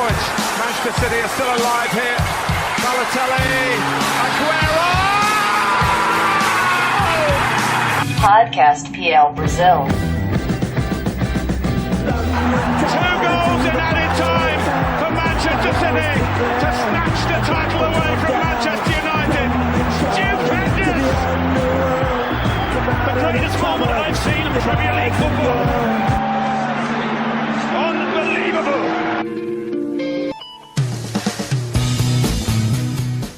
points. Manchester City are still alive here. Balotelli, Aguero! Podcast PL Brazil. 2 goals in added time for Manchester City to snatch the title away from Manchester United. Stupendous! The greatest moment I've seen in Premier League football. Unbelievable!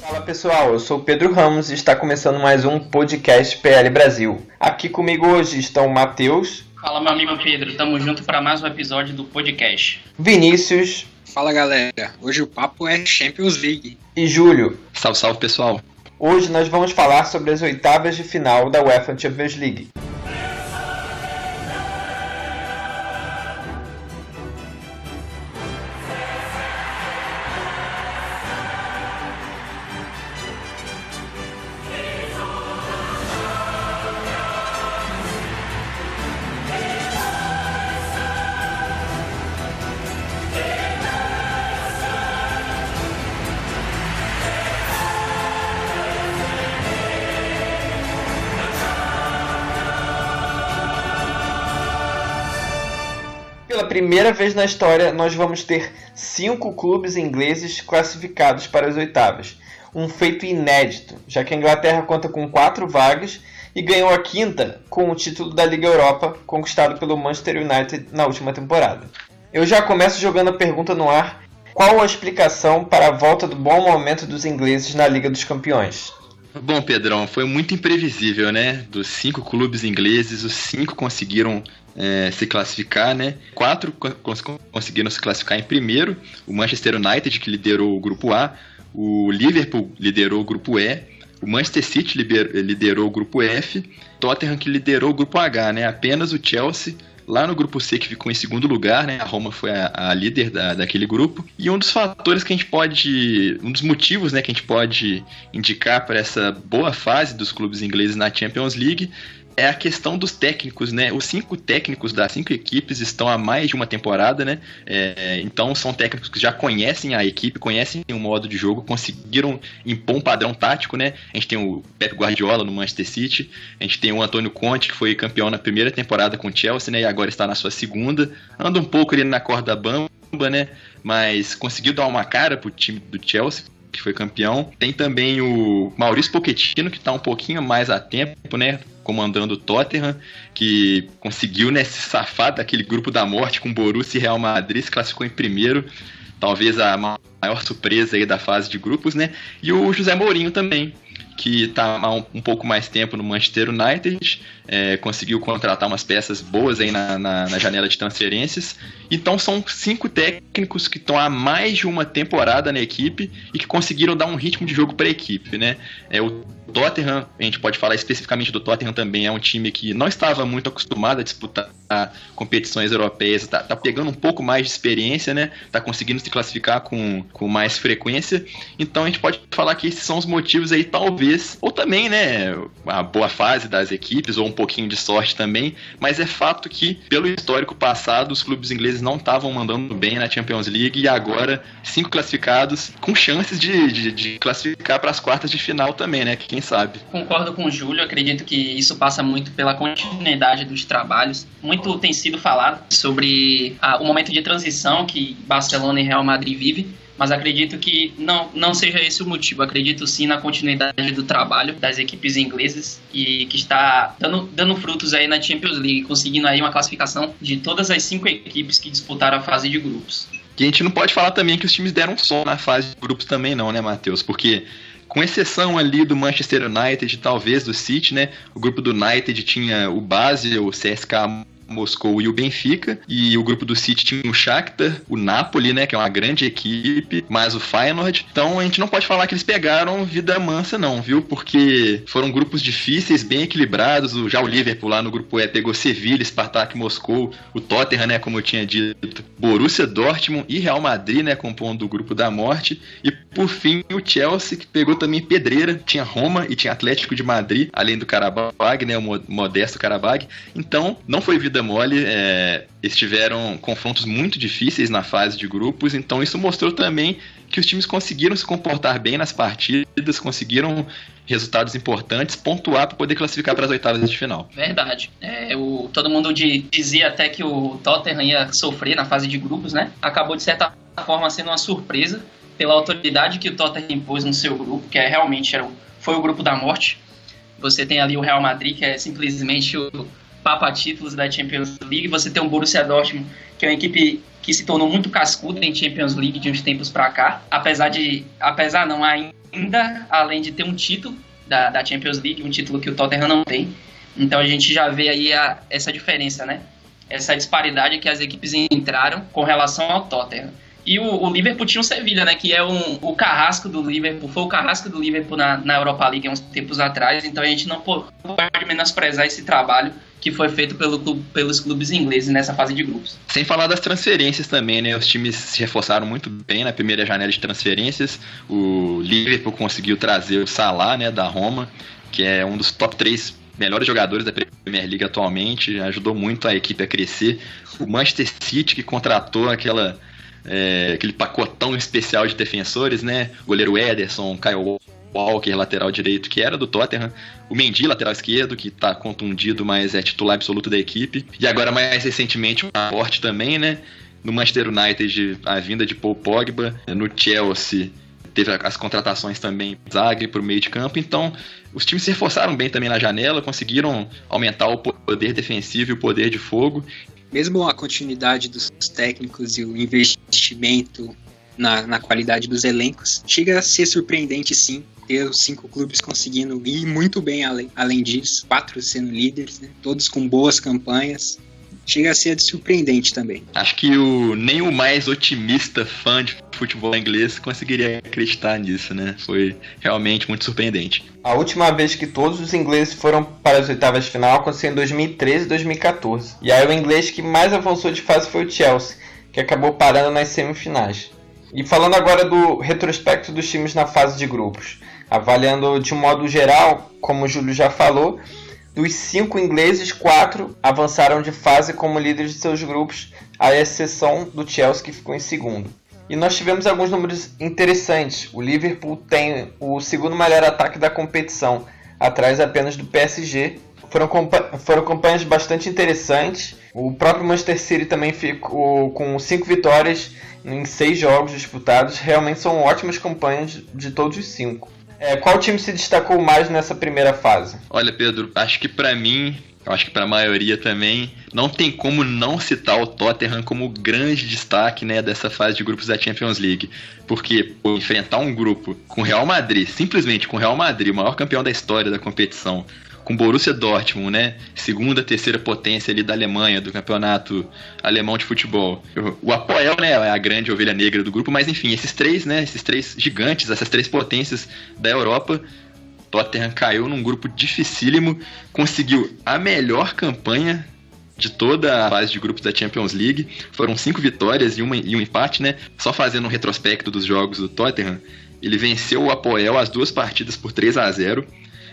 Fala pessoal, eu sou o Pedro Ramos e está começando mais um podcast PL Brasil. Aqui comigo hoje estão Matheus. Fala, meu amigo Pedro, tamo junto para mais um episódio do podcast. Vinícius. Fala galera, hoje o papo é Champions League. E Júlio. Salve, salve pessoal. Hoje nós vamos falar sobre as oitavas de final da UEFA Champions League. Pela primeira vez na história, nós vamos ter 5 clubes ingleses classificados para as oitavas. Um feito inédito, já que a Inglaterra conta com 4 vagas e ganhou a 5ª com o título da Liga Europa, conquistado pelo Manchester United na última temporada. Eu já começo jogando a pergunta no ar: qual a explicação para a volta do bom momento dos ingleses na Liga dos Campeões? Bom, Pedrão, foi muito imprevisível, né? Dos 5 clubes ingleses, os 5 conseguiram se classificar, né? 4 conseguiram se classificar em primeiro. O Manchester United, que liderou o grupo A, o Liverpool liderou o grupo E, o Manchester City liderou o grupo F, Tottenham que liderou o grupo H, né? Apenas o Chelsea lá no grupo C que ficou em segundo lugar, né? A Roma foi a líder daquele grupo. E um dos fatores que a gente pode, um dos motivos, né, que a gente pode indicar para essa boa fase dos clubes ingleses na Champions League é a questão dos técnicos, né? Os 5 técnicos das 5 equipes estão há mais de uma temporada, né? Então são técnicos que já conhecem a equipe, conhecem o modo de jogo, conseguiram impor um padrão tático, né? A gente tem o Pep Guardiola no Manchester City, a gente tem o Antônio Conte, que foi campeão na primeira temporada com o Chelsea, né? E agora está na sua segunda, anda um pouco ali na corda bamba, né? Mas conseguiu dar uma cara pro time do Chelsea, que foi campeão. Tem também o Maurício Pochettino, que está um pouquinho mais a tempo, né? Comandando o Tottenham, que conseguiu, né, se safar daquele grupo da morte com Borussia e Real Madrid, se classificou em primeiro, talvez a maior surpresa aí da fase de grupos, né? E o José Mourinho também, que está há um pouco mais tempo no Manchester United, conseguiu contratar umas peças boas aí na janela de transferências. Então são 5 técnicos que estão há mais de uma temporada na equipe e que conseguiram dar um ritmo de jogo para a equipe, né? O Tottenham, a gente pode falar especificamente do Tottenham também, é um time que não estava muito acostumado a disputar competições europeias, tá pegando um pouco mais de experiência, né? Tá conseguindo se classificar com mais frequência. Então a gente pode falar que esses são os motivos aí, talvez, ou também, né, a boa fase das equipes, ou um pouquinho de sorte também, mas é fato que, pelo histórico passado, os clubes ingleses não estavam mandando bem na Champions League e agora 5 classificados com chances de classificar para as quartas de final também, né? Quem sabe? Concordo com o Júlio, acredito que isso passa muito pela continuidade dos trabalhos. Muito tem sido falado sobre o momento de transição que Barcelona e Real Madrid vivem, mas acredito que não seja esse o motivo. Acredito sim na continuidade do trabalho das equipes inglesas e que está dando frutos aí na Champions League, conseguindo aí uma classificação de todas as 5 equipes que disputaram a fase de grupos. E a gente não pode falar também que os times deram som na fase de grupos também não, né, Matheus? Porque com exceção ali do Manchester United, talvez do City, né? O grupo do United tinha o Basel, o CSKA Moscou e o Benfica, e o grupo do City tinha o Shakhtar, o Napoli, né, que é uma grande equipe, mais o Feyenoord. Então a gente não pode falar que eles pegaram vida mansa não, viu? Porque foram grupos difíceis, bem equilibrados. Já o Liverpool lá no grupo E pegou Sevilha, Spartak Moscou, o Tottenham, né, como eu tinha dito, Borussia Dortmund e Real Madrid, né, compondo o grupo da morte. E por fim o Chelsea, que pegou também pedreira, tinha Roma e tinha Atlético de Madrid, além do Karabag, né, o modesto Karabag. Então não foi vida vida mole, eles tiveram confrontos muito difíceis na fase de grupos, então isso mostrou também que os times conseguiram se comportar bem nas partidas, conseguiram resultados importantes, pontuar para poder classificar para as oitavas de final. Verdade. Todo mundo dizia até que o Tottenham ia sofrer na fase de grupos, né? Acabou, de certa forma, sendo uma surpresa pela autoridade que o Tottenham impôs no seu grupo, que foi o grupo da morte. Você tem ali o Real Madrid, que é simplesmente o papa-títulos da Champions League. Você tem o Borussia Dortmund, que é uma equipe que se tornou muito cascuda em Champions League de uns tempos para cá. Ainda, além de ter um título da Champions League, um título que o Tottenham não tem. Então a gente já vê aí essa diferença, né? Essa disparidade que as equipes entraram com relação ao Tottenham. E o Liverpool tinha o Sevilla, né, que é o carrasco do Liverpool, foi o carrasco do Liverpool na Europa League há uns tempos atrás, então a gente não pode menosprezar esse trabalho que foi feito pelos clubes ingleses nessa fase de grupos. Sem falar das transferências também, né, os times se reforçaram muito bem na primeira janela de transferências. O Liverpool conseguiu trazer o Salah, né, da Roma, que é um dos top 3 melhores jogadores da Premier League atualmente, ajudou muito a equipe a crescer. O Manchester City, que contratou aquele pacotão especial de defensores, né? O goleiro Ederson, Kyle Walker, lateral direito, que era do Tottenham. O Mendy, lateral esquerdo, que tá contundido, mas é titular absoluto da equipe. E agora, mais recentemente, o Laporte também, né? No Manchester United, a vinda de Paul Pogba. No Chelsea, teve as contratações também, Zagreb pro meio de campo. Então, os times se reforçaram bem também na janela, conseguiram aumentar o poder defensivo e o poder de fogo. Mesmo a continuidade dos técnicos e o investimento na qualidade dos elencos, chega a ser surpreendente, sim, ter os 5 clubes conseguindo ir muito bem além disso, 4 sendo líderes, né? Todos com boas campanhas. Chega a ser surpreendente também. Acho que nem o mais otimista fã de futebol inglês conseguiria acreditar nisso, né? Foi realmente muito surpreendente. A última vez que todos os ingleses foram para as oitavas de final aconteceu em 2013 e 2014. E aí o inglês que mais avançou de fase foi o Chelsea, que acabou parando nas semifinais. E falando agora do retrospecto dos times na fase de grupos, avaliando de um modo geral, como o Júlio já falou, dos 5 ingleses, 4 avançaram de fase como líderes de seus grupos, à exceção do Chelsea, que ficou em segundo. E nós tivemos alguns números interessantes. O Liverpool tem o segundo melhor ataque da competição, atrás apenas do PSG. Foram campanhas bastante interessantes. O próprio Manchester City também ficou com 5 vitórias em 6 jogos disputados. Realmente são ótimas campanhas de todos os 5. Qual time se destacou mais nessa primeira fase? Olha, Pedro, acho que pra mim, acho que pra maioria também, não tem como não citar o Tottenham como grande destaque, né, dessa fase de grupos da Champions League. Porque enfrentar um grupo com o Real Madrid, simplesmente com o Real Madrid, o maior campeão da história da competição, com o Borussia Dortmund, né, segunda, terceira potência ali da Alemanha, do campeonato alemão de futebol. O Apoel, né, é a grande ovelha negra do grupo, mas enfim, esses três gigantes, essas 3 potências da Europa, Tottenham caiu num grupo dificílimo, conseguiu a melhor campanha de toda a fase de grupos da Champions League. Foram 5 vitórias e um empate, né? Só fazendo um retrospecto dos jogos do Tottenham, ele venceu o Apoel as 2 partidas por 3-0,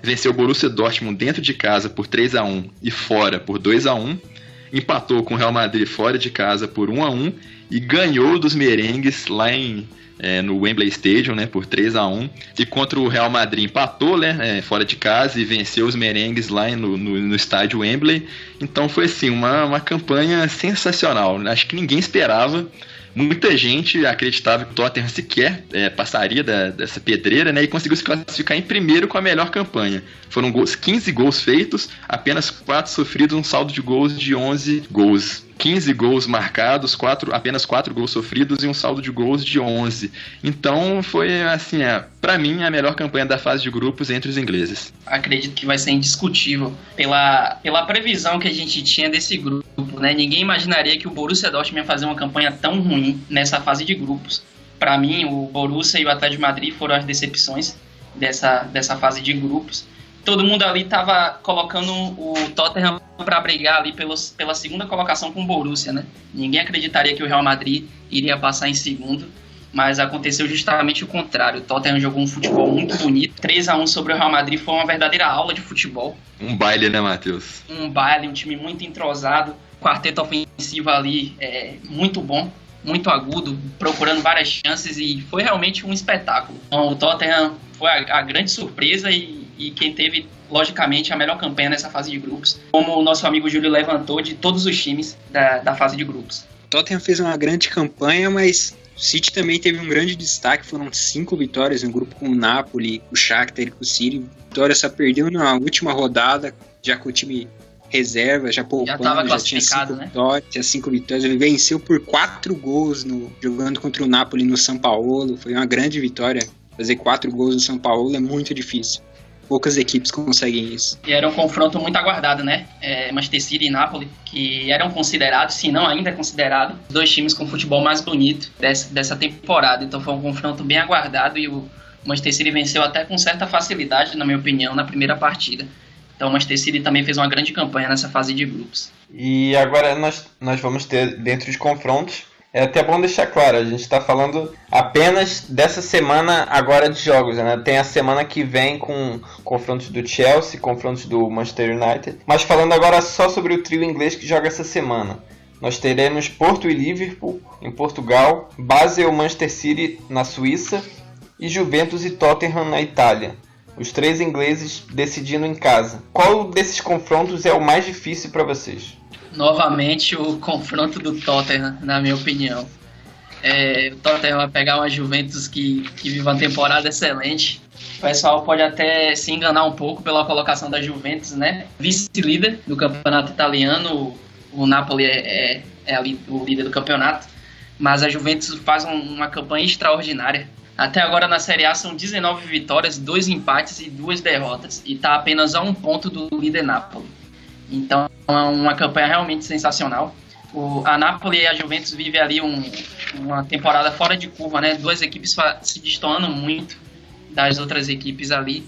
venceu o Borussia Dortmund dentro de casa por 3-1 e fora por 2-1, empatou com o Real Madrid fora de casa por 1-1 e ganhou dos merengues lá no Wembley Stadium, né, por 3-1. E contra o Real Madrid empatou, né, fora de casa e venceu os merengues lá no estádio Wembley. Então foi assim, uma campanha sensacional. Acho que ninguém esperava. Muita gente acreditava que o Tottenham sequer passaria dessa pedreira, né, e conseguiu se classificar em primeiro com a melhor campanha. Foram 15 gols feitos, apenas 4 sofridos, um saldo de gols de 11 gols. 15 gols marcados, apenas 4 gols sofridos e um saldo de gols de 11. Então foi, assim, para mim, a melhor campanha da fase de grupos entre os ingleses. Acredito que vai ser indiscutível pela previsão que a gente tinha desse grupo, né? Ninguém imaginaria que o Borussia Dortmund ia fazer uma campanha tão ruim nessa fase de grupos. Para mim, o Borussia e o Atlético de Madrid foram as decepções dessa fase de grupos. Todo mundo ali estava colocando o Tottenham para brigar ali pela segunda colocação com o Borussia, né? Ninguém acreditaria que o Real Madrid iria passar em segundo, mas aconteceu justamente o contrário. O Tottenham jogou um futebol muito bonito. 3-1 sobre o Real Madrid foi uma verdadeira aula de futebol. Um baile, né, Matheus? Um baile, um time muito entrosado, quarteto ofensivo ali muito bom, muito agudo, procurando várias chances, e foi realmente um espetáculo. Então, o Tottenham foi a grande surpresa e quem teve, logicamente, a melhor campanha nessa fase de grupos, como o nosso amigo Júlio levantou, de todos os times da fase de grupos. O Tottenham fez uma grande campanha, mas o City também teve um grande destaque, foram 5 vitórias no grupo com o Napoli, o Shakhtar e com o City. A vitória só perdeu na última rodada, já com o time reserva, já poupando, já tinha 5 vitórias, tinha 5 vitórias, ele venceu por 4 gols jogando contra o Napoli no São Paulo, foi uma grande vitória. Fazer 4 gols no São Paulo é muito difícil. Poucas equipes conseguem isso. E era um confronto muito aguardado, né? Manchester City e Napoli, que eram considerados, se não ainda é considerado, os 2 times com o futebol mais bonito dessa temporada. Então foi um confronto bem aguardado e o Manchester City venceu até com certa facilidade, na minha opinião, na primeira partida. Então o Manchester City também fez uma grande campanha nessa fase de grupos. E agora nós vamos ter, dentre os confrontos, é até bom deixar claro, a gente está falando apenas dessa semana agora de jogos, né? Tem a semana que vem com confrontos do Chelsea, confrontos do Manchester United. Mas falando agora só sobre o trio inglês que joga essa semana. Nós teremos Porto e Liverpool em Portugal, Basel e Manchester City na Suíça e Juventus e Tottenham na Itália. Os 3 ingleses decidindo em casa. Qual desses confrontos é o mais difícil para vocês? Novamente o confronto do Tottenham, na minha opinião. O Tottenham vai pegar uma Juventus que vive uma temporada excelente. O pessoal pode até se enganar um pouco pela colocação da Juventus, né? Vice-líder do campeonato italiano, o Napoli é o líder do campeonato, mas a Juventus faz uma campanha extraordinária. Até agora na Série A são 19 vitórias, 2 empates e 2 derrotas, e está apenas a 1 ponto do líder Napoli. Então é uma campanha realmente sensacional. A Napoli e a Juventus vivem ali uma temporada fora de curva, né? 2 equipes se destoando muito das outras equipes ali.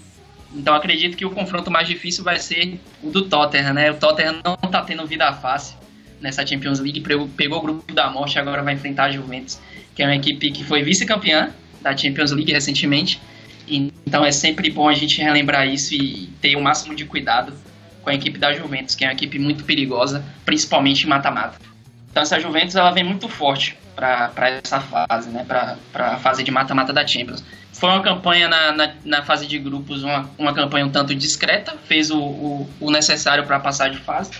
Então acredito que o confronto mais difícil vai ser o do Tottenham, né? O Tottenham não está tendo vida fácil nessa Champions League, pegou o grupo da morte e agora vai enfrentar a Juventus, que é uma equipe que foi vice-campeã da Champions League recentemente. Então é sempre bom a gente relembrar isso e ter o máximo de cuidado com a equipe da Juventus, que é uma equipe muito perigosa, principalmente em mata-mata. Então essa Juventus ela vem muito forte para essa fase, né? Para a fase de mata-mata da Champions. Foi uma campanha na fase de grupos, uma campanha um tanto discreta, fez o necessário para passar de fase.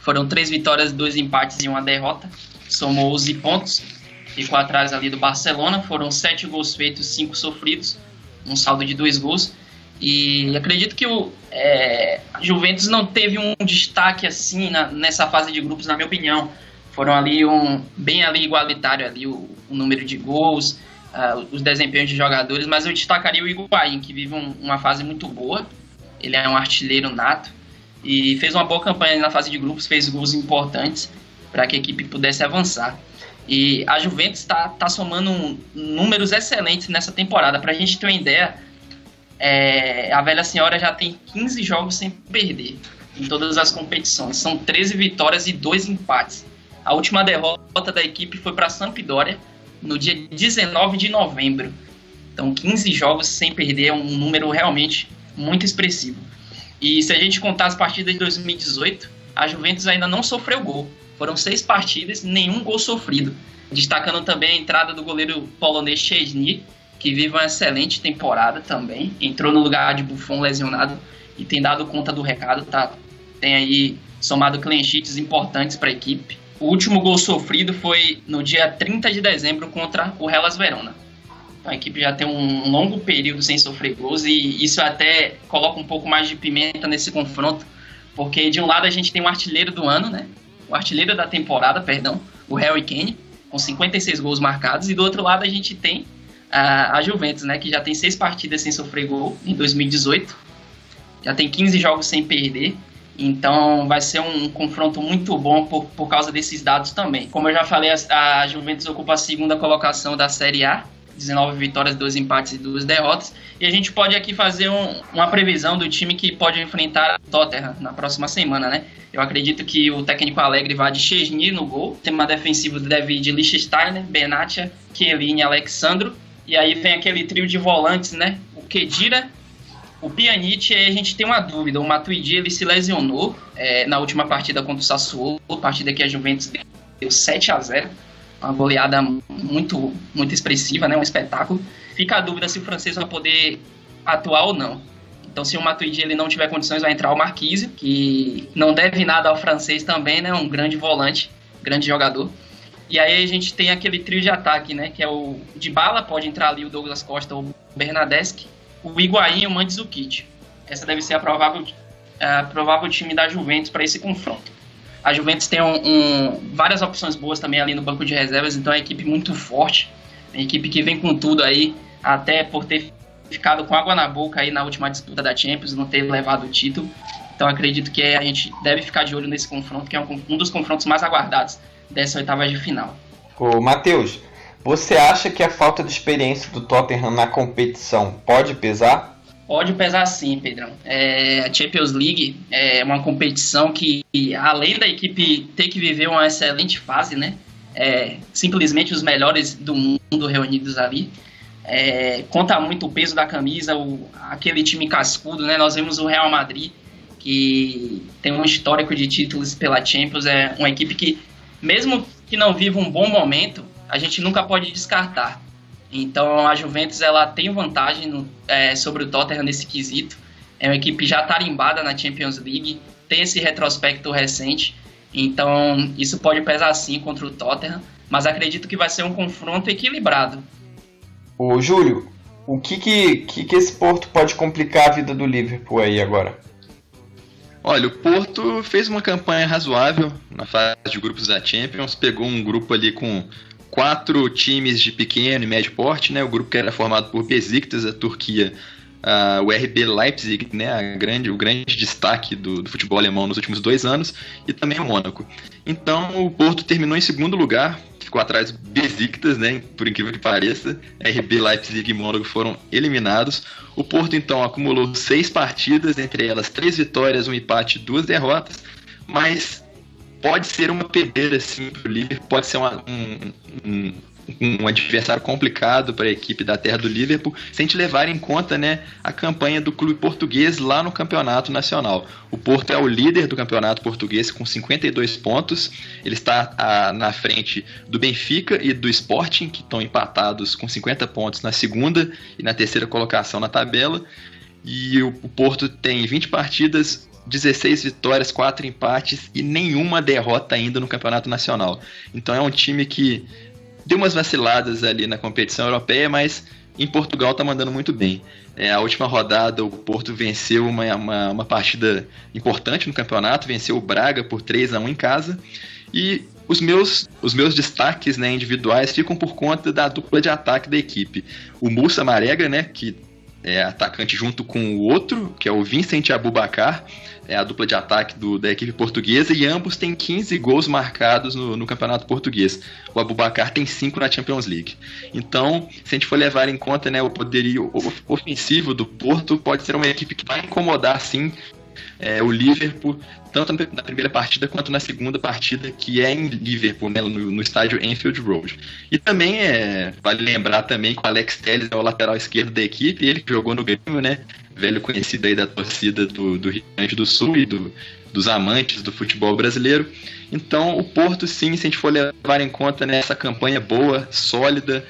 Foram 3 vitórias, 2 empates e 1 derrota, somou 11 pontos, ficou atrás ali do Barcelona. Foram 7 gols feitos, 5 sofridos, um saldo de 2 gols. E acredito que a Juventus não teve um destaque assim nessa fase de grupos, na minha opinião. Foram ali bem ali igualitário ali o número de gols, os desempenhos de jogadores, mas eu destacaria o Higuaín, que vive uma fase muito boa. Ele é um artilheiro nato e fez uma boa campanha na fase de grupos, fez gols importantes para que a equipe pudesse avançar. E a Juventus está somando números excelentes nessa temporada. Para a gente ter uma ideia, a velha senhora já tem 15 jogos sem perder em todas as competições. São 13 vitórias e 2 empates. A última derrota da equipe foi para a Sampdoria no dia 19 de novembro. Então 15 jogos sem perder é um número realmente muito expressivo. E se a gente contar as partidas de 2018, a Juventus ainda não sofreu gol. Foram 6 partidas, nenhum gol sofrido. Destacando também a entrada do goleiro polonês Szczęsny, que vive uma excelente temporada também. Entrou no lugar de Buffon lesionado e tem dado conta do recado. Tem aí somado clean sheets importantes para a equipe. O último gol sofrido foi no dia 30 de dezembro contra o Hellas Verona. Então a equipe já tem um longo período sem sofrer gols e isso até coloca um pouco mais de pimenta nesse confronto, porque de um lado a gente tem o artilheiro do ano, né? O artilheiro da temporada, perdão, o Harry Kane, com 56 gols marcados, e do outro lado a gente tem a Juventus, né, que já tem 6 partidas sem sofrer gol em 2018, já tem 15 jogos sem perder, então vai ser um confronto muito bom por causa desses dados também. Como eu já falei, a Juventus ocupa a 2ª colocação da Série A, 19 vitórias, 2 empates e 2 derrotas, e a gente pode aqui fazer uma previsão do time que pode enfrentar o Tottenham na próxima semana, né? Eu acredito que o técnico Allegri vai de Szczęsny no gol, o tema defensivo deve ir de Lichtsteiner, Benatia, Chiellini e Alexandro, e aí vem aquele trio de volantes, né? O Khedira, O Pjanic, a gente tem uma dúvida. O Matuidi, ele se lesionou na última partida contra o Sassuolo, partida que a Juventus deu 7-0, uma goleada muito, muito expressiva, né? Um espetáculo. Fica a dúvida se o francês vai poder atuar ou não. Então, se o Matuidi ele não tiver condições, vai entrar o Marquise, que não deve nada ao francês também, né? Um grande volante, grande jogador. E aí a gente tem aquele trio de ataque, né? Que é o Dybala, pode entrar ali o Douglas Costa ou o Bernardeschi, o Higuaín e o Mandzukic. Essa deve ser a provável time da Juventus para esse confronto. A Juventus tem várias opções boas também ali no banco de reservas, então é uma equipe muito forte, uma equipe que vem com tudo aí, até por ter ficado com água na boca aí na última disputa da Champions, não ter levado o título. Então acredito que a gente deve ficar de olho nesse confronto, que é um dos confrontos mais aguardados dessa oitava de final. Ô, Matheus, você acha que a falta de experiência do Tottenham na competição pode pesar? Pode pesar sim, Pedrão. A Champions League é uma competição que, além da equipe ter que viver uma excelente fase, né? Simplesmente os melhores do mundo reunidos ali. Conta muito o peso da camisa, aquele time cascudo, né? Nós vemos o Real Madrid, que tem um histórico de títulos pela Champions. É uma equipe que, mesmo que não viva um bom momento, a gente nunca pode descartar. Então a Juventus ela tem vantagem sobre o Tottenham nesse quesito. É uma equipe já tarimbada na Champions League, tem esse retrospecto recente, então isso pode pesar sim contra o Tottenham, mas acredito que vai ser um confronto equilibrado. Ô Júlio, o que esse Porto pode complicar a vida do Liverpool aí agora? Olha, o Porto fez uma campanha razoável na fase de grupos da Champions, pegou um grupo ali com 4 times de pequeno e médio porte, né? O grupo que era formado por Besiktas, a Turquia, o RB Leipzig, né? O grande destaque do futebol alemão nos últimos 2 anos, e também o Mônaco. Então o Porto terminou em segundo lugar, ficou atrás do Besiktas, né? Por incrível que pareça, RB Leipzig e Mônaco foram eliminados. O Porto então acumulou 6 partidas, entre elas 3 vitórias, 1 empate e 2 derrotas, mas pode ser uma pedreira sim para o Liverpool, pode ser um adversário complicado para a equipe da terra do Liverpool, se a gente levar em conta, né, a campanha do clube português lá no campeonato nacional. O Porto é o líder do campeonato português com 52 pontos, ele está na frente do Benfica e do Sporting, que estão empatados com 50 pontos na segunda e na terceira colocação na tabela, e o Porto tem 20 partidas, 16 vitórias, 4 empates e nenhuma derrota ainda no campeonato nacional. Então é um time que deu umas vaciladas ali na competição europeia, mas em Portugal está mandando muito bem. A última rodada o Porto venceu uma partida importante no campeonato, venceu o Braga por 3-1 em casa, e os meus destaques, né, individuais ficam por conta da dupla de ataque da equipe. O Moussa Marega, né, que é atacante junto com o outro, que é o Vincent Aboubakar, é a dupla de ataque da equipe portuguesa, e ambos têm 15 gols marcados no campeonato português. O Aboubakar tem 5 na Champions League. Então, se a gente for levar em conta, né, o poderio ofensivo do Porto, pode ser uma equipe que vai incomodar sim o Liverpool, tanto na primeira partida quanto na segunda partida, que é em Liverpool, né, no estádio Anfield Road. E também vale lembrar também que o Alex Telles é o lateral esquerdo da equipe, ele que jogou no Grêmio, né, velho conhecido aí da torcida do Rio Grande do Sul e dos amantes do futebol brasileiro. Então o Porto sim, se a gente for levar em conta, né, essa campanha boa, sólida,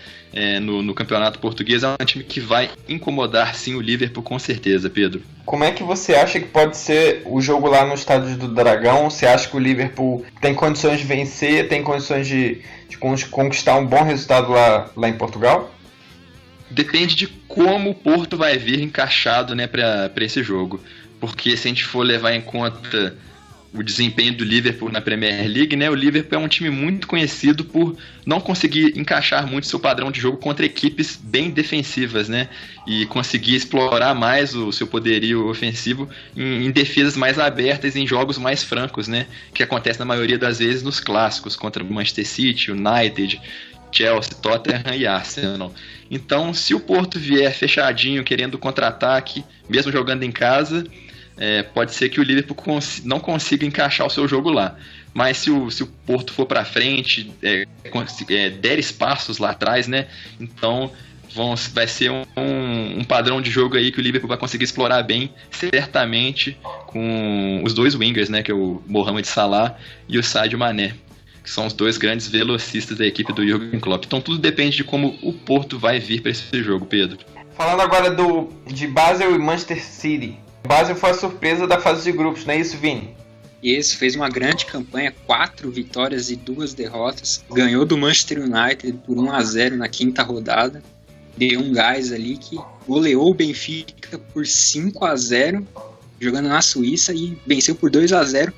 no campeonato português, é um time que vai incomodar sim o Liverpool com certeza, Pedro. Como é que você acha que pode ser o jogo lá no Estádio do Dragão? Você acha que o Liverpool tem condições de vencer, tem condições de conquistar um bom resultado lá em Portugal? Depende de como o Porto vai vir encaixado, né, para esse jogo, porque se a gente for levar em conta o desempenho do Liverpool na Premier League, né? O Liverpool é um time muito conhecido por não conseguir encaixar muito seu padrão de jogo contra equipes bem defensivas, né? E conseguir explorar mais o seu poderio ofensivo em defesas mais abertas, em jogos mais francos, né? Que acontece na maioria das vezes nos clássicos contra Manchester City, United, Chelsea, Tottenham e Arsenal. Então, se o Porto vier fechadinho, querendo contra-ataque, mesmo jogando em casa, pode ser que o Liverpool não consiga encaixar o seu jogo lá. Mas se o Porto for para frente, der espaços lá atrás, né? Então vai ser um padrão de jogo aí que o Liverpool vai conseguir explorar bem, certamente, com os dois wingers, né, que é o Mohamed Salah e o Sadio Mané, que são os dois grandes velocistas da equipe do Jürgen Klopp. Então tudo depende de como o Porto vai vir para esse jogo, Pedro. Falando agora de Basel e Manchester City. Basel foi a surpresa da fase de grupos, não é isso, Vini? Isso, fez uma grande campanha, 4 vitórias e 2 derrotas. Ganhou do Manchester United por 1-0 na quinta rodada. Deu um gás ali que goleou o Benfica por 5-0, jogando na Suíça, e venceu por 2-0,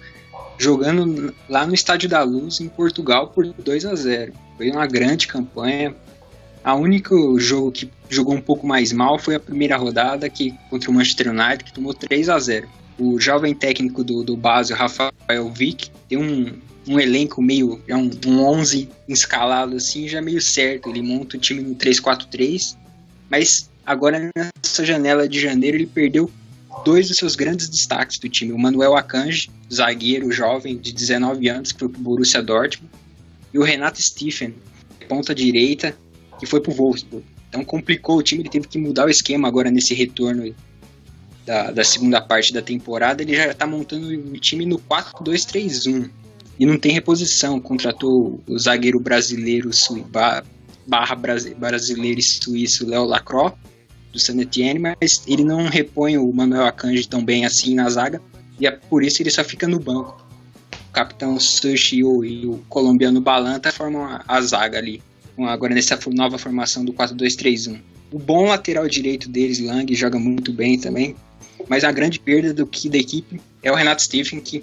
jogando lá no Estádio da Luz, em Portugal, por 2-0. Foi uma grande campanha. O único jogo que jogou um pouco mais mal foi a primeira rodada, que contra o Manchester United, que tomou 3-0. O jovem técnico do Basel, Rafael Vick, tem um elenco meio, um 11 escalado assim, já meio certo. Ele monta o time no 3-4-3, mas agora nessa janela de janeiro ele perdeu 2 dos seus grandes destaques do time. O Manuel Akanji, zagueiro jovem de 19 anos, que foi pro Borussia Dortmund, e o Renato Steffen, ponta direita, que foi pro Wolfsburg. Então complicou o time, ele teve que mudar o esquema agora nesse retorno da segunda parte da temporada. Ele já está montando o time no 4-2-3-1 e não tem reposição. Contratou o zagueiro brasileiro brasileiro e suíço Léo Lacroix do Saint-Étienne, mas ele não repõe o Manuel Akanji tão bem assim na zaga, e é por isso ele só fica no banco. O capitão Sushio e o colombiano Balanta formam a zaga ali, agora nessa nova formação do 4-2-3-1. O bom lateral direito deles, Lang, joga muito bem também, mas a grande perda da equipe é o Renato Steffen, que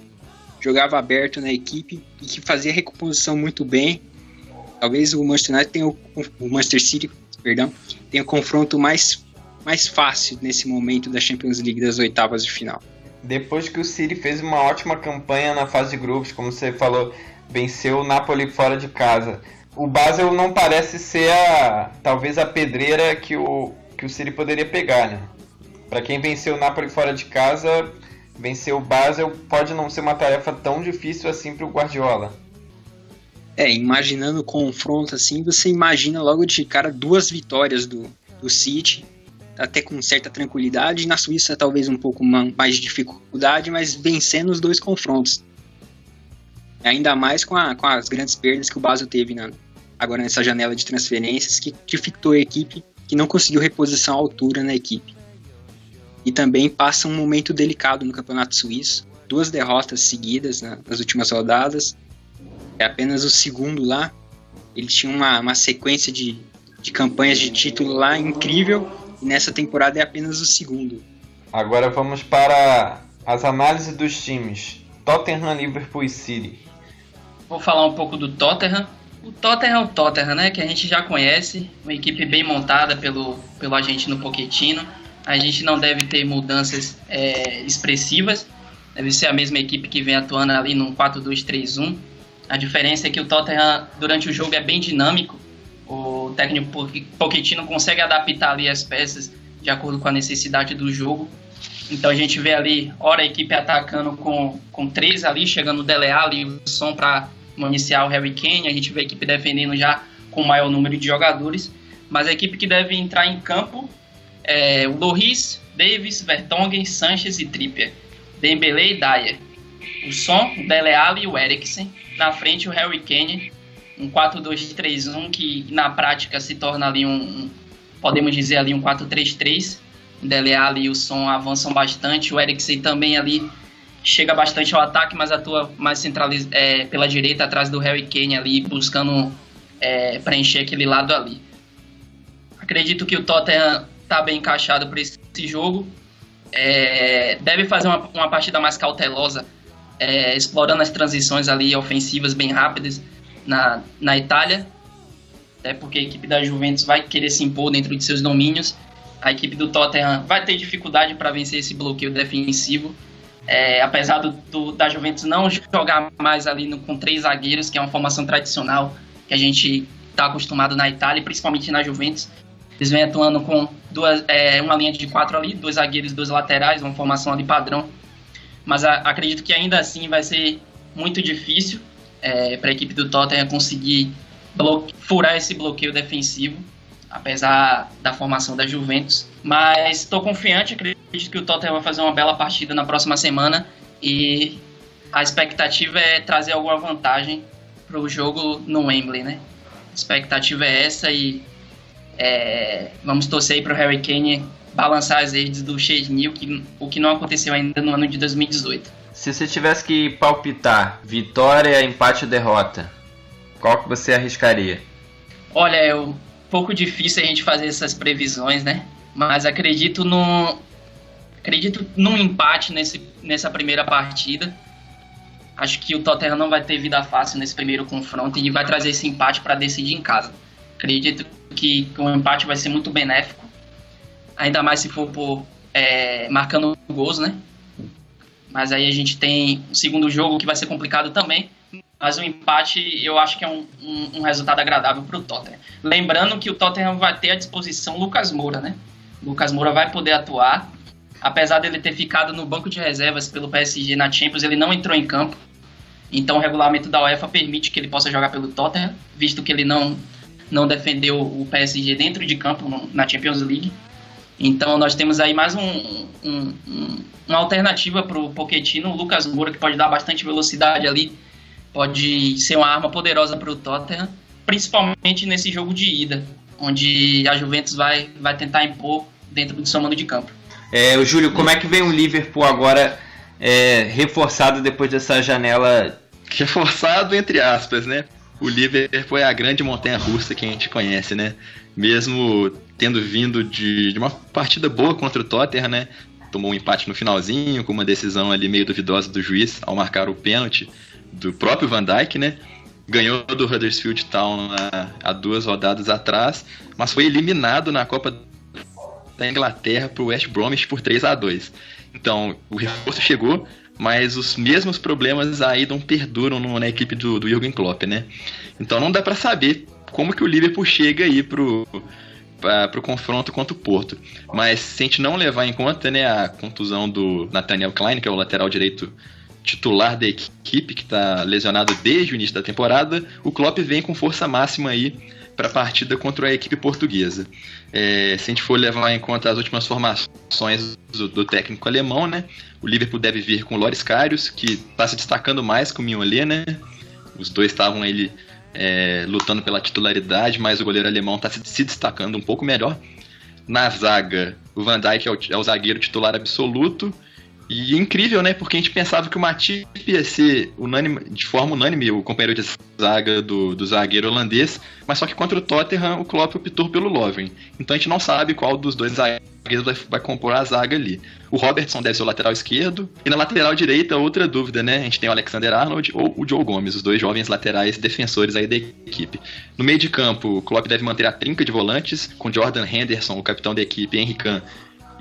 jogava aberto na equipe e que fazia recomposição muito bem. Talvez o Manchester United tenha o Manchester City, tenha o confronto mais fácil nesse momento da Champions League, das oitavas de final. Depois que o City fez uma ótima campanha na fase de grupos, como você falou, venceu o Napoli fora de casa. O Basel não parece ser talvez a pedreira que o City poderia pegar, né? Para quem venceu o Napoli fora de casa, vencer o Basel pode não ser uma tarefa tão difícil assim para o Guardiola. Imaginando o confronto assim, você imagina logo de cara 2 vitórias do City, até com certa tranquilidade, e na Suíça talvez um pouco mais de dificuldade, mas vencendo os 2 confrontos. Ainda mais com as grandes perdas que o Basel teve agora nessa janela de transferências, que dificultou a equipe, que não conseguiu reposição à altura na equipe. E também passa um momento delicado no campeonato suíço, 2 derrotas seguidas nas últimas rodadas, é apenas o segundo lá. Ele tinha uma sequência de campanhas de título lá incrível, e nessa temporada é apenas o segundo. Agora vamos para as análises dos times Tottenham, Liverpool e City. Vou falar um pouco do Tottenham. O Tottenham é o Tottenham, né? Que a gente já conhece, uma equipe bem montada pelo argentino Pochettino. A gente não deve ter mudanças expressivas, deve ser a mesma equipe que vem atuando ali num 4-2-3-1. A diferença é que o Tottenham, durante o jogo, é bem dinâmico. O técnico Pochettino consegue adaptar ali as peças de acordo com a necessidade do jogo. Então a gente vê ali, ora a equipe atacando com 3 ali, chegando o Dele Alli e o Son para iniciar o Harry Kane. A gente vê a equipe defendendo já com o maior número de jogadores. Mas a equipe que deve entrar em campo é o Lloris, Davies, Vertonghen, Sanches e Trippier, Dembélé e Dyer. O Son, o Dele Alli e o Eriksen. Na frente o Harry Kane, um 4-2-3-1 que na prática se torna ali podemos dizer ali um 4-3-3. O Dele Alli e o Son avançam bastante. O Eriksen também ali chega bastante ao ataque, mas atua mais pela direita, atrás do Harry Kane ali, buscando preencher aquele lado ali. Acredito que o Tottenham está bem encaixado para esse jogo. Deve fazer uma partida mais cautelosa, explorando as transições ali ofensivas bem rápidas na Itália, até porque a equipe da Juventus vai querer se impor dentro de seus domínios. A equipe do Tottenham vai ter dificuldade para vencer esse bloqueio defensivo, apesar da Juventus não jogar mais ali com 3 zagueiros, que é uma formação tradicional que a gente está acostumado na Itália, principalmente na Juventus. Eles vêm atuando com uma linha de 4 ali, 2 zagueiros e 2 laterais, uma formação ali padrão. Mas acredito que ainda assim vai ser muito difícil para a equipe do Tottenham conseguir furar esse bloqueio defensivo. apesar da formação da Juventus. Mas estou confiante, acredito que o Tottenham vai fazer uma bela partida na próxima semana e a expectativa é trazer alguma vantagem para o jogo no Wembley, né? A expectativa é essa e vamos torcer aí para o Harry Kane balançar as redes do Chesney, o que não aconteceu ainda no ano de 2018. Se você tivesse que palpitar vitória, empate ou derrota, qual que você arriscaria? Olha, é um pouco difícil a gente fazer essas previsões, né? Mas acredito num empate nessa primeira partida. Acho que o Tottenham não vai ter vida fácil nesse primeiro confronto e vai trazer esse empate para decidir em casa. Acredito que o empate vai ser muito benéfico, ainda mais se for marcando gols, né? Mas aí a gente tem o segundo jogo que vai ser complicado também. Mas o empate eu acho que é um resultado agradável para o Tottenham. Lembrando que o Tottenham vai ter à disposição o Lucas Moura, né? O Lucas Moura vai poder atuar. Apesar dele ter ficado no banco de reservas pelo PSG na Champions, ele não entrou em campo. Então o regulamento da UEFA permite que ele possa jogar pelo Tottenham, visto que ele não defendeu o PSG dentro de campo na Champions League. Então nós temos aí mais uma alternativa para o Pochettino, o Lucas Moura, que pode dar bastante velocidade ali, pode ser uma arma poderosa para o Tottenham, principalmente nesse jogo de ida, onde a Juventus vai tentar impor dentro do seu mando de campo. O Júlio, como é que vem o Liverpool agora reforçado depois dessa janela? Reforçado entre aspas, né? O Liverpool é a grande montanha-russa que a gente conhece, né? Mesmo tendo vindo de uma partida boa contra o Tottenham, né? Tomou um empate no finalzinho, com uma decisão ali meio duvidosa do juiz ao marcar o pênalti do próprio Van Dijk, né? Ganhou do Huddersfield Town há 2 rodadas atrás, mas foi eliminado na Copa da Inglaterra para o West Bromwich por 3-2. Então, o reforço chegou, mas os mesmos problemas aí não perduram na equipe do Jürgen Klopp, né? Então não dá para saber como que o Liverpool chega aí pro confronto contra o Porto. Mas se a gente não levar em conta, né, a contusão do Nathaniel Klein, que é o lateral direito titular da equipe, que está lesionado desde o início da temporada, o Klopp vem com força máxima aí para a partida contra a equipe portuguesa. Se a gente for levar em conta as últimas formações do técnico alemão, né, o Liverpool deve vir com o Loris Karius, que está se destacando mais que o Mignolet, né? Os dois estavam aí lutando pela titularidade, mas o goleiro alemão está se destacando um pouco melhor. Na zaga, o Van Dijk é o zagueiro titular absoluto. E incrível, né? Porque a gente pensava que o Matip ia ser de forma unânime o companheiro de zaga do zagueiro holandês, mas só que contra o Tottenham o Klopp optou pelo Lovren. Então a gente não sabe qual dos dois zagueiros vai compor a zaga ali. O Robertson deve ser o lateral esquerdo, e na lateral direita, outra dúvida, né? A gente tem o Alexander-Arnold ou o Joe Gomes, os dois jovens laterais defensores aí da equipe. No meio de campo, o Klopp deve manter a trinca de volantes, com Jordan Henderson, o capitão da equipe, Henry Khan,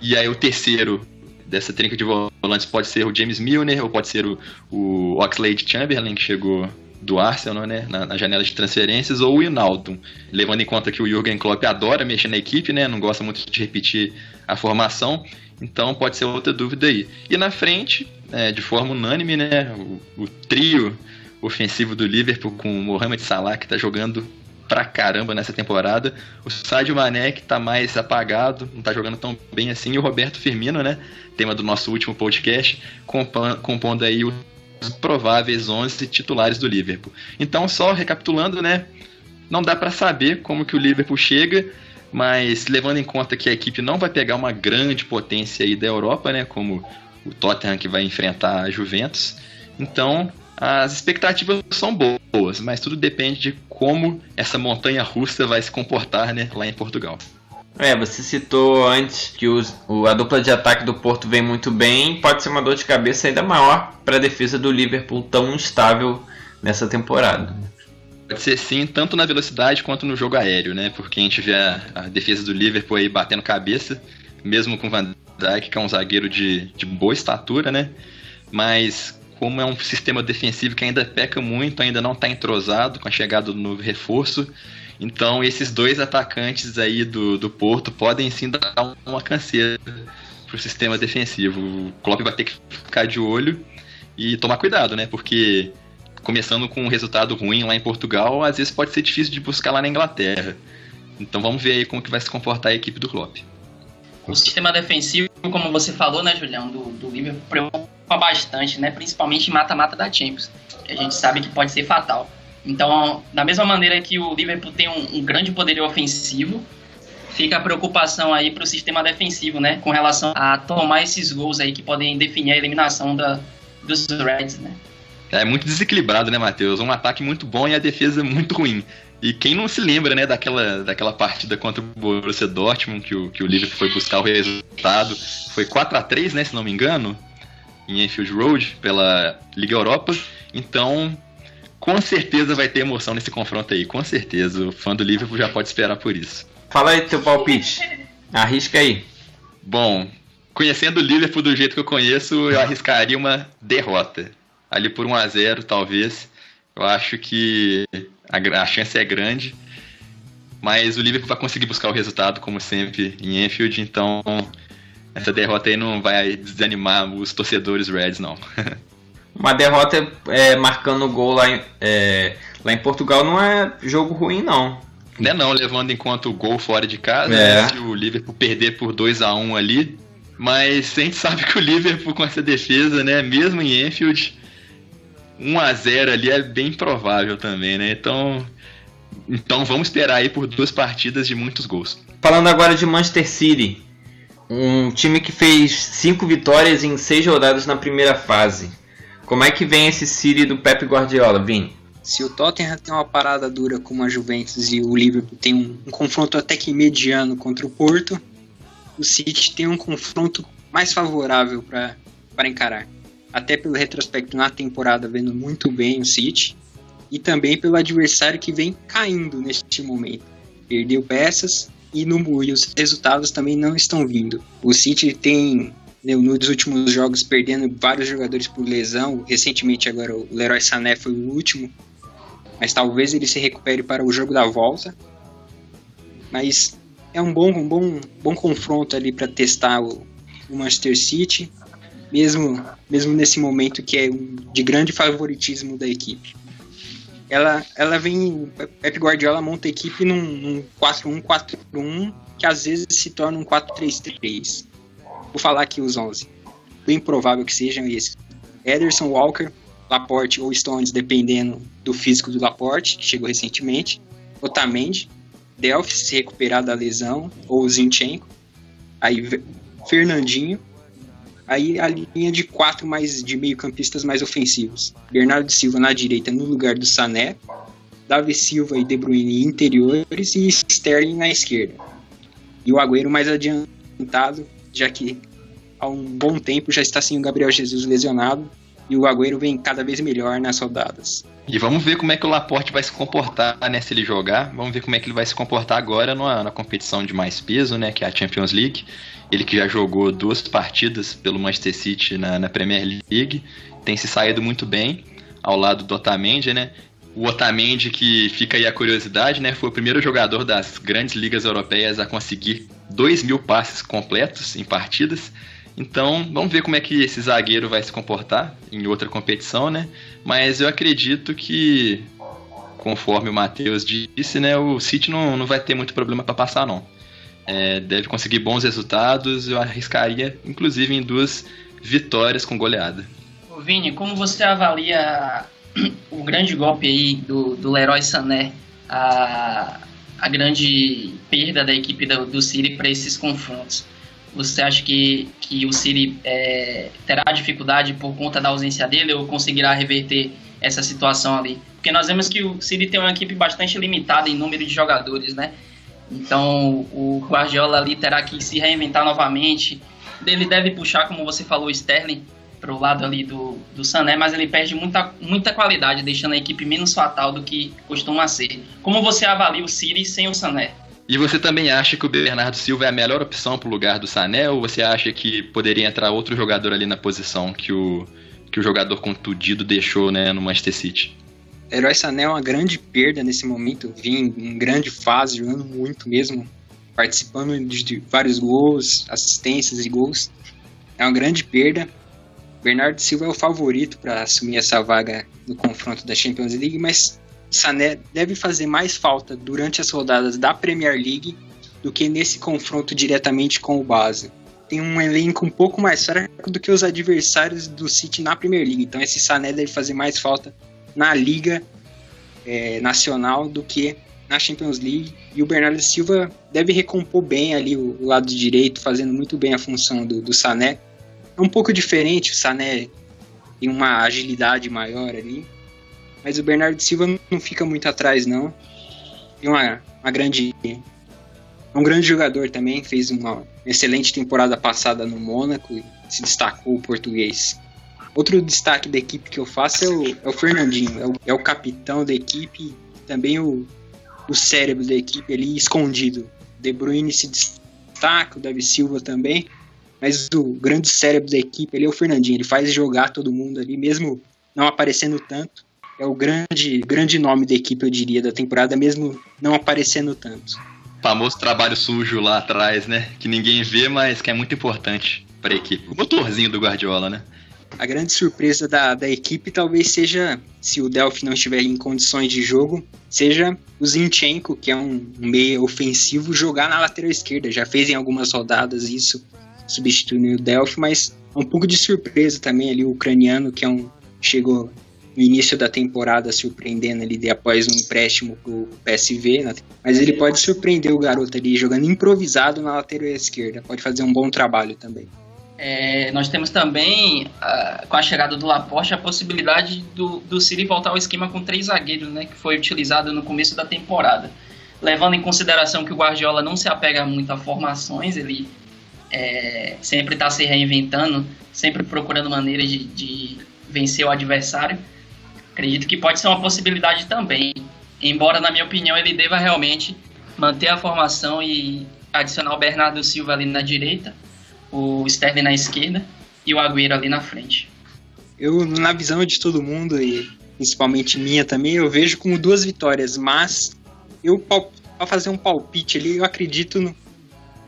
e aí o terceiro dessa trinca de volantes pode ser o James Milner, ou pode ser o Oxlade-Chamberlain, que chegou do Arsenal, né, na janela de transferências, ou o Wijnaldum, levando em conta que o Jürgen Klopp adora mexer na equipe, né, não gosta muito de repetir a formação, então pode ser outra dúvida aí. E na frente, de forma unânime, né, o trio ofensivo do Liverpool com o Mohamed Salah, que está jogando pra caramba nessa temporada, o Sadio Mané, que tá mais apagado, não tá jogando tão bem assim, e o Roberto Firmino, né, tema do nosso último podcast, compondo aí os prováveis 11 titulares do Liverpool. Então, só recapitulando, né, não dá pra saber como que o Liverpool chega, mas levando em conta que a equipe não vai pegar uma grande potência aí da Europa, né, como o Tottenham, que vai enfrentar a Juventus, então as expectativas são boas, mas tudo depende de como essa montanha-russa vai se comportar, né, lá em Portugal. Você citou antes que a dupla de ataque do Porto vem muito bem, pode ser uma dor de cabeça ainda maior para a defesa do Liverpool tão instável nessa temporada. Pode ser sim, tanto na velocidade quanto no jogo aéreo, né, porque a gente vê a defesa do Liverpool aí batendo cabeça, mesmo com o Van Dijk, que é um zagueiro de boa estatura, né, mas como é um sistema defensivo que ainda peca muito, ainda não está entrosado com a chegada do novo reforço, então esses dois atacantes aí do Porto podem sim dar uma canseira para o sistema defensivo. O Klopp vai ter que ficar de olho e tomar cuidado, né? Porque começando com um resultado ruim lá em Portugal, às vezes pode ser difícil de buscar lá na Inglaterra. Então vamos ver aí como que vai se comportar a equipe do Klopp. O sistema defensivo, como você falou, né, Julião, do Liverpool preocupa bastante, né, principalmente em mata-mata da Champions, que a gente sabe que pode ser fatal. Então, da mesma maneira que o Liverpool tem um grande poderio ofensivo, fica a preocupação aí para o sistema defensivo, né, com relação a tomar esses gols aí que podem definir a eliminação dos Reds, né. É muito desequilibrado, né, Matheus? Um ataque muito bom e a defesa muito ruim. E quem não se lembra, né, daquela partida contra o Borussia Dortmund, que o Liverpool foi buscar o resultado. Foi 4-3, né, se não me engano, em Anfield Road, pela Liga Europa. Então, com certeza vai ter emoção nesse confronto aí, com certeza. O fã do Liverpool já pode esperar por isso. Fala aí teu palpite. Arrisca aí. Bom, conhecendo o Liverpool do jeito que eu conheço, eu arriscaria uma derrota. Ali por 1-0, talvez. Eu acho que a chance é grande. Mas o Liverpool vai conseguir buscar o resultado, como sempre, em Anfield. Então, essa derrota aí não vai desanimar os torcedores Reds, não. Uma derrota marcando gol lá em Portugal não é jogo ruim, não. Não, levando em conta o gol fora de casa, né, se o Liverpool perder por 2-1 ali. Mas a gente sabe que o Liverpool com essa defesa, né, mesmo em Anfield, 1-0 ali é bem provável também, né? Então vamos esperar aí por 2 partidas de muitos gols. Falando agora de Manchester City, um time que fez 5 vitórias em 6 rodadas na primeira fase. Como é que vem esse City do Pep Guardiola, Vini? Se o Tottenham tem uma parada dura como a Juventus e o Liverpool tem um confronto até que mediano contra o Porto, o City tem um confronto mais favorável para encarar. Até pelo retrospecto na temporada, vendo muito bem o City, e também pelo adversário que vem caindo neste momento. Perdeu peças e os resultados também não estão vindo. O City tem, nos últimos jogos, perdendo vários jogadores por lesão. Recentemente agora o Leroy Sané foi o último, mas talvez ele se recupere para o jogo da volta. Mas é um bom confronto ali para testar o Manchester City, mesmo nesse momento que é de grande favoritismo da equipe. Ela vem, o Pep Guardiola monta a equipe num 4-1-4-1, que às vezes se torna um 4-3-3. Vou falar aqui os 11. Bem provável que sejam esses: Ederson, Walker, Laporte ou Stones, dependendo do físico do Laporte, que chegou recentemente, Otamendi, Delphi, se recuperar da lesão, ou Zinchenko, aí Fernandinho, aí a linha de 4 de meio-campistas mais ofensivos: Bernardo Silva na direita no lugar do Sané, Davi Silva e De Bruyne interiores e Sterling na esquerda. E o Agüero mais adiantado, já que há um bom tempo já está sem o Gabriel Jesus lesionado, e o Agüero vem cada vez melhor nas rodadas. E vamos ver como é que o Laporte vai se comportar, né, se ele jogar. Vamos ver como é que ele vai se comportar agora na competição de mais peso, né, que é a Champions League. Ele que já jogou 2 partidas pelo Manchester City na Premier League, tem se saído muito bem ao lado do Otamendi, né? O Otamendi, que fica aí a curiosidade, né, foi o primeiro jogador das grandes ligas europeias a conseguir 2.000 passes completos em partidas. Então, vamos ver como é que esse zagueiro vai se comportar em outra competição, né? Mas eu acredito que, conforme o Matheus disse, né, o City não vai ter muito problema para passar, não. Deve conseguir bons resultados. Eu arriscaria, inclusive, em 2 vitórias com goleada. Vini, como você avalia o grande golpe aí do Leroy Sané, a grande perda da equipe do City para esses confrontos? Você acha que o City terá dificuldade por conta da ausência dele ou conseguirá reverter essa situação ali? Porque nós vemos que o City tem uma equipe bastante limitada em número de jogadores, né? Então o Guardiola ali terá que se reinventar novamente. Ele deve puxar, como você falou, o Sterling para o lado ali do Sané, mas ele perde muita qualidade, deixando a equipe menos fatal do que costuma ser. Como você avalia o City sem o Sané? E você também acha que o Bernardo Silva é a melhor opção para o lugar do Sané, ou você acha que poderia entrar outro jogador ali na posição que o jogador contundido deixou, né, no Manchester City? Leroy Sané é uma grande perda nesse momento, vinha em grande fase, jogando muito mesmo, participando de vários gols, assistências e gols. É uma grande perda. Bernardo Silva é o favorito para assumir essa vaga no confronto da Champions League, mas Sané deve fazer mais falta durante as rodadas da Premier League do que nesse confronto diretamente com o Basel. Tem um elenco um pouco mais fraco do que os adversários do City na Premier League. Então esse Sané deve fazer mais falta na Liga Nacional do que na Champions League. E o Bernardo Silva deve recompor bem ali o lado direito, fazendo muito bem a função do Sané. É um pouco diferente, o Sané tem uma agilidade maior ali. Mas o Bernardo Silva não fica muito atrás, não. Tem um grande jogador também, fez uma excelente temporada passada no Mônaco e se destacou o português. Outro destaque da equipe que eu faço é o Fernandinho, é o capitão da equipe, também o cérebro da equipe ali escondido. De Bruyne se destaca, o Davi Silva também, mas o grande cérebro da equipe ali é o Fernandinho, ele faz jogar todo mundo ali, mesmo não aparecendo tanto. É o grande nome da equipe, eu diria, da temporada, mesmo não aparecendo tanto. O famoso trabalho sujo lá atrás, né? Que ninguém vê, mas que é muito importante para a equipe. O motorzinho do Guardiola, né? A grande surpresa da equipe talvez seja, se o Delphi não estiver em condições de jogo, seja o Zinchenko, que é um meia ofensivo, jogar na lateral esquerda. Já fez em algumas rodadas isso, substituindo o Delphi, mas é um pouco de surpresa também ali o ucraniano, que chegou no início da temporada surpreendendo ali após um empréstimo pro PSV, mas ele pode surpreender o garoto ali jogando improvisado na lateral esquerda, pode fazer um bom trabalho também. Nós temos também, com a chegada do Laporte, a possibilidade do City voltar ao esquema com 3 zagueiros, né, que foi utilizado no começo da temporada. Levando em consideração que o Guardiola não se apega muito a formações, ele sempre está se reinventando, sempre procurando maneiras de vencer o adversário. Acredito que pode ser uma possibilidade também, embora, na minha opinião, ele deva realmente manter a formação e adicionar o Bernardo Silva ali na direita, o Sterling na esquerda e o Agüero ali na frente. Eu, na visão de todo mundo, e principalmente minha também, eu vejo como 2 vitórias, mas para fazer um palpite ali, eu acredito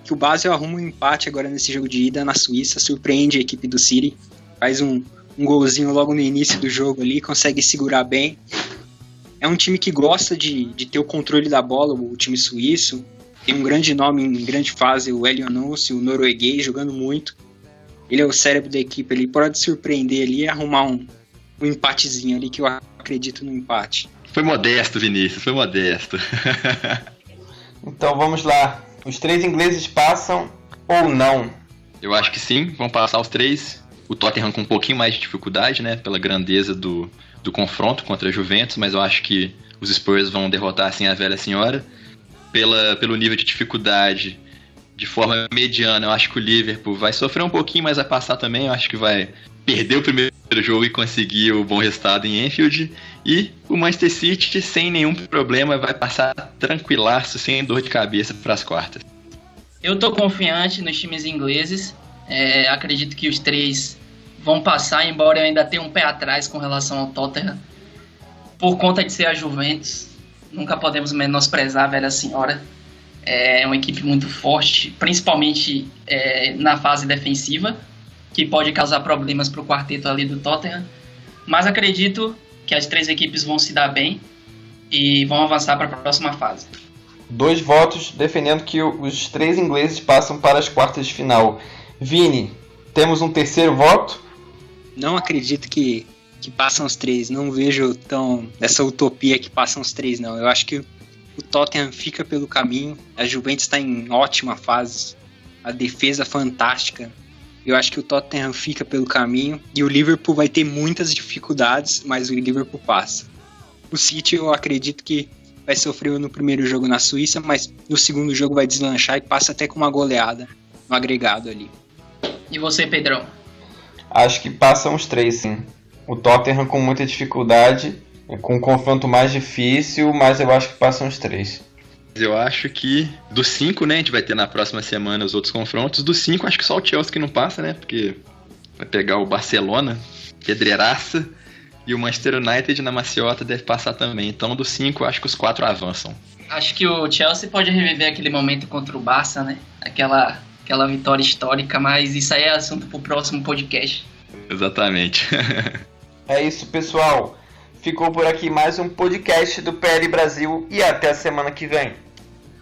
que o Basel arruma um empate agora nesse jogo de ida na Suíça, surpreende a equipe do City, faz um golzinho logo no início do jogo ali, consegue segurar bem. É um time que gosta de ter o controle da bola, o time suíço. Tem um grande nome em grande fase, o Elyonous, o norueguês, jogando muito. Ele é o cérebro da equipe, ele pode surpreender ali e arrumar um empatezinho ali, que eu acredito no empate. Foi modesto, Vinícius, foi modesto. Então vamos lá. Os 3 ingleses passam ou não? Eu acho que sim, vão passar os 3. O Tottenham com um pouquinho mais de dificuldade, né? Pela grandeza do confronto contra a Juventus, mas eu acho que os Spurs vão derrotar assim a velha senhora. Pelo nível de dificuldade, de forma mediana, eu acho que o Liverpool vai sofrer um pouquinho, mas vai passar também. Eu acho que vai perder o primeiro jogo e conseguir o bom resultado em Anfield. E o Manchester City, sem nenhum problema, vai passar tranquilaço, sem dor de cabeça para as quartas. Eu tô confiante nos times ingleses. Acredito que os 3 vão passar, embora eu ainda tenha um pé atrás com relação ao Tottenham, por conta de ser a Juventus. Nunca podemos menosprezar a velha senhora. É uma equipe muito forte, principalmente na fase defensiva, que pode causar problemas para o quarteto ali do Tottenham. Mas acredito que as 3 equipes vão se dar bem e vão avançar para a próxima fase. 2 votos defendendo que os 3 ingleses passam para as quartas de final. Vini, temos um terceiro voto? Não acredito que passam os 3, não vejo essa utopia que passam os 3, não. Eu acho que o Tottenham fica pelo caminho, a Juventus está em ótima fase, a defesa fantástica. Eu acho que o Tottenham fica pelo caminho e o Liverpool vai ter muitas dificuldades, mas o Liverpool passa. O City eu acredito que vai sofrer no primeiro jogo na Suíça, mas no segundo jogo vai deslanchar e passa até com uma goleada no agregado ali. E você, Pedrão? Acho que passam os 3, sim. O Tottenham com muita dificuldade, com um confronto mais difícil, mas eu acho que passam os 3. Eu acho que dos 5, né, a gente vai ter na próxima semana os outros confrontos. Dos 5, acho que só o Chelsea que não passa, né, porque vai pegar o Barcelona, pedreiraça, e o Manchester United na maciota deve passar também. Então, dos 5, acho que os 4 avançam. Acho que o Chelsea pode reviver aquele momento contra o Barça, né, aquela vitória histórica, mas isso aí é assunto para o próximo podcast. Exatamente. É isso, pessoal. Ficou por aqui mais um podcast do PL Brasil e até a semana que vem.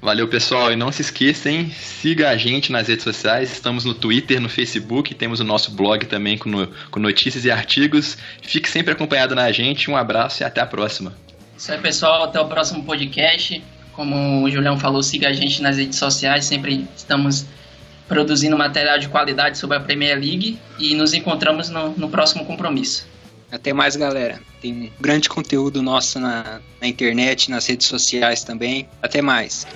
Valeu, pessoal, e não se esqueçam, siga a gente nas redes sociais, estamos no Twitter, no Facebook, temos o nosso blog também com notícias e artigos. Fique sempre acompanhado na gente, um abraço e até a próxima. Isso aí, pessoal, até o próximo podcast. Como o Julião falou, siga a gente nas redes sociais, sempre estamos produzindo material de qualidade sobre a Premier League e nos encontramos no próximo compromisso. Até mais, galera. Tem um grande conteúdo nosso na internet, nas redes sociais também. Até mais.